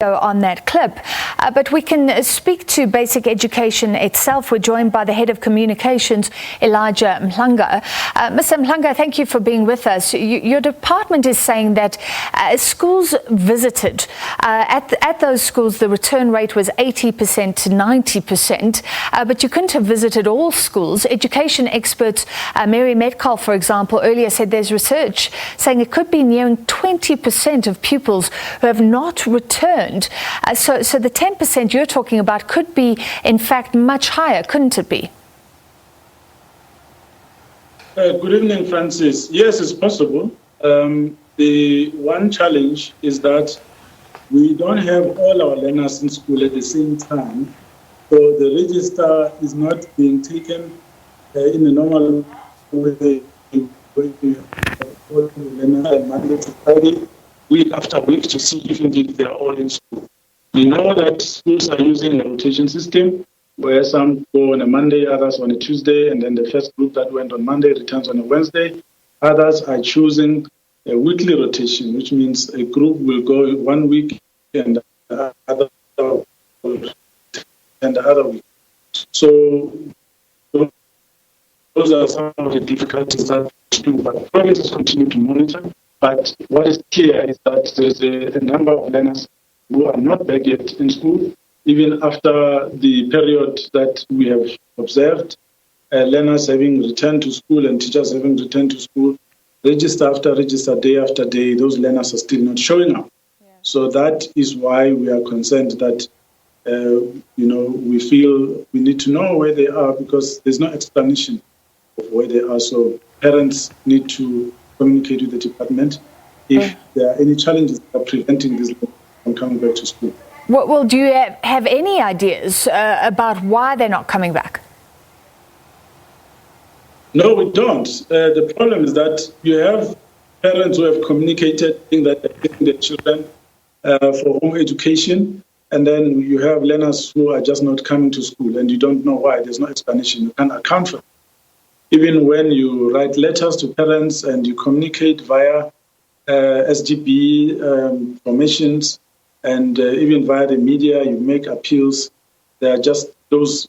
on that clip, but we can speak to basic education itself. We're joined by the head of communications, Elijah Mhlanga. Mr. Mhlanga, thank you for being with us. Your department is saying that schools visited, at those schools the return rate was 80% to 90%, but you couldn't have visited all schools. Education experts, Mary Metcalf, for example, earlier said there's research saying it could be nearing 20% of pupils who have not returned. So the 10% you're talking about could be, in fact, much higher, couldn't it be? Good evening, Francis. Yes, it's possible. The one challenge is that we don't have all our learners in school at the same time. So the register is not being taken in a normal way. Monday to Friday, week after week, to see if indeed they are all in school. We know that schools are using a rotation system where some go on a Monday, others on a Tuesday, and then the first group that went on Monday returns on a Wednesday. Others are choosing a weekly rotation, which means a group will go 1 week and the other week. So those are some of the difficulties that but provinces continue to monitor. But what is clear is that there's a number of learners who are not back yet in school, even after the period that we have observed, learners having returned to school and teachers having returned to school, register after register, day after day, those learners are still not showing up. Yeah. So that is why we are concerned that, we feel we need to know where they are because there's no explanation of where they are. So parents need to communicate with the department if there are any challenges that are preventing these learners from coming back to school. Well, do you have any ideas about why they're not coming back? No, we don't. The problem is that you have parents who have communicated that they're taking their children for home education, and then you have learners who are just not coming to school, and you don't know why. There's no explanation. You can't account for it. Even when you write letters to parents and you communicate via SGB formations and even via the media, you make appeals. There are just those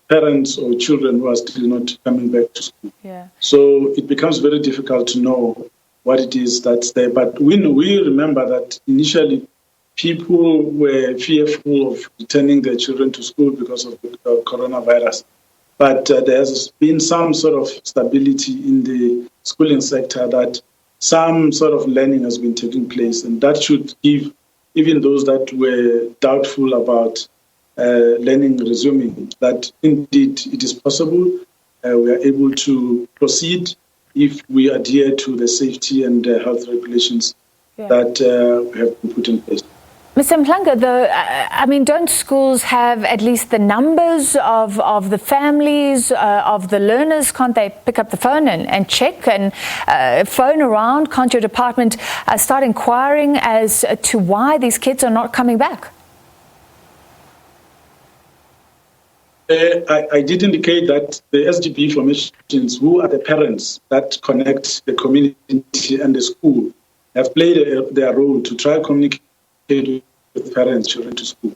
parents or children who are still not coming back to school. Yeah. So it becomes very difficult to know what it is that's there. But we remember that initially people were fearful of returning their children to school because of the coronavirus. But there has been some sort of stability in the schooling sector that some sort of learning has been taking place. And that should give even those that were doubtful about learning resuming, that indeed it is possible. We are able to proceed if we adhere to the safety and health regulations that have been put in place. Mr. Mhlanga, don't schools have at least the numbers of the families, of the learners? Can't they pick up the phone and check and phone around? Can't your department start inquiring as to why these kids are not coming back? I did indicate that the SGB formations, who are the parents that connect the community and the school, have played their role to try to communicate with parents, children to school.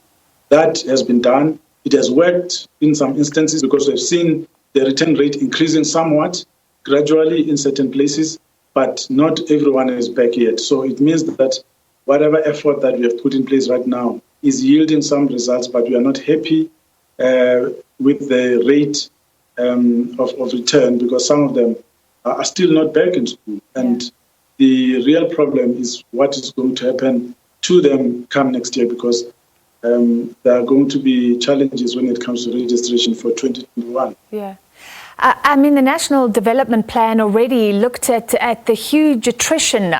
That has been done. It has worked in some instances because we've seen the return rate increasing somewhat gradually in certain places, but not everyone is back yet. So it means that whatever effort that we have put in place right now is yielding some results, but we are not happy with the rate of return because some of them are still not back in school. And the real problem is what is going to happen to them come next year because there are going to be challenges when it comes to registration for 2021. Yeah. The National Development Plan already looked at the huge attrition.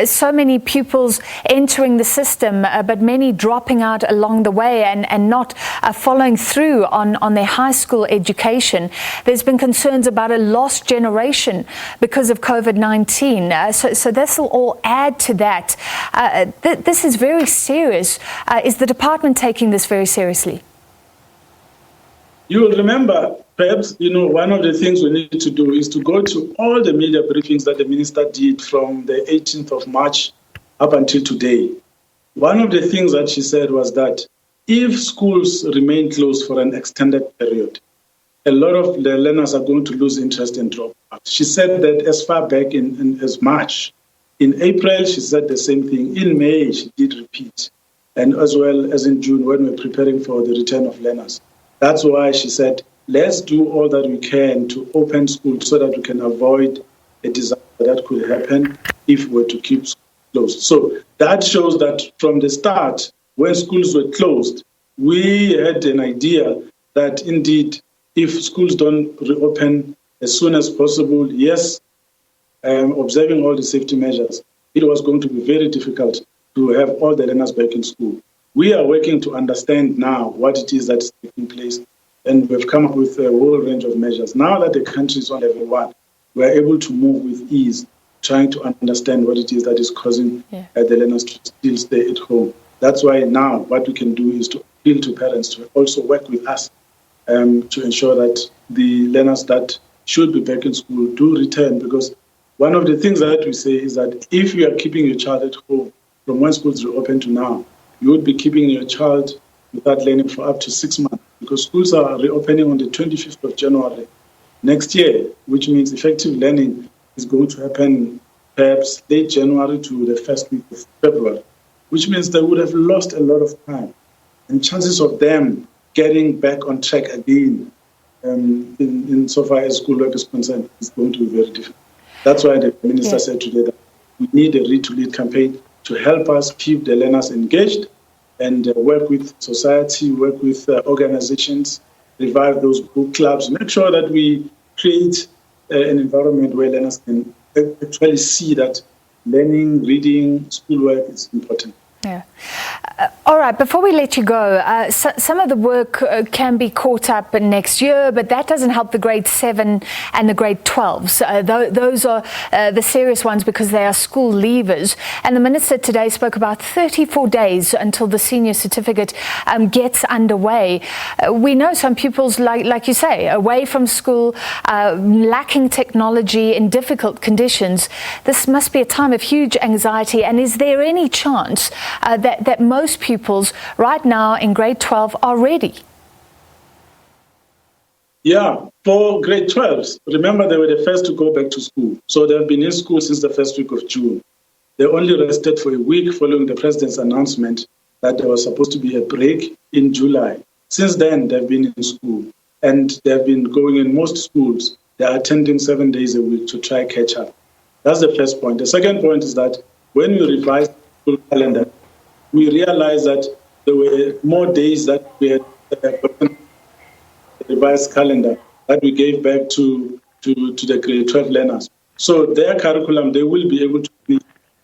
So many pupils entering the system, but many dropping out along the way and not following through on their high school education. There's been concerns about a lost generation because of COVID-19. So this will all add to that. This is very serious. Is the department taking this very seriously? You will remember, perhaps, one of the things we need to do is to go to all the media briefings that the minister did from the 18th of March up until today. One of the things that she said was that if schools remain closed for an extended period, a lot of the learners are going to lose interest and drop out. She said that as far back as March. In April, she said the same thing. In May, she did repeat. And as well as in June, when we're preparing for the return of learners. That's why she said, let's do all that we can to open schools so that we can avoid a disaster that could happen if we were to keep schools closed. So that shows that from the start, when schools were closed, we had an idea that indeed, if schools don't reopen as soon as possible, yes, observing all the safety measures, it was going to be very difficult to have all the learners back in school. We are working to understand now what it is that's taking place, and we've come up with a whole range of measures. Now that the country is on level 1, we're able to move with ease, trying to understand what it is that is causing the learners to still stay at home. That's why now what we can do is to appeal to parents to also work with us to ensure that the learners that should be back in school do return, because one of the things that we say is that if you are keeping your child at home from when schools reopen to now, you would be keeping your child without learning for up to 6 months, because schools are reopening on the 25th of January next year, which means effective learning is going to happen perhaps late January to the first week of February, which means they would have lost a lot of time. And chances of them getting back on track again in so far as schoolwork is concerned is going to be very difficult. That's why the minister said today that we need a Read to Lead campaign to help us keep the learners engaged and work with society, work with organizations, revive those book clubs, make sure that we create an environment where learners can actually see that learning, reading, schoolwork is important. Yeah. All right, before we let you go, some of the work can be caught up next year, but that doesn't help the grade 7 and the grade 12s. Those are the serious ones because they are school leavers. And the minister today spoke about 34 days until the senior certificate gets underway. We know some pupils, like you say, away from school, lacking technology in difficult conditions. This must be a time of huge anxiety. And is there any chance that most pupils right now in grade 12 are ready? Yeah, for grade 12s, remember they were the first to go back to school. So they've been in school since the first week of June. They only rested for a week following the president's announcement that there was supposed to be a break in July. Since then, they've been in school and they've been going in most schools. They're attending 7 days a week to try catch up. That's the first point. The second point is that when we revised the school calendar, we realized that there were more days that we had the revised calendar that we gave back to the grade 12 learners. So their curriculum, they will be able to be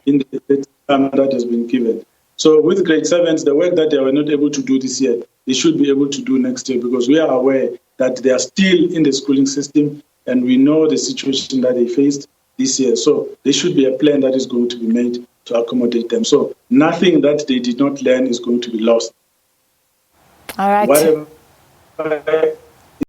in the time that has been given. So with grade 7s, the work that they were not able to do this year, they should be able to do next year, because we are aware that they are still in the schooling system and we know the situation that they faced this year. So there should be a plan that is going to be made to accommodate them. So nothing that they did not learn is going to be lost. All right. Whatever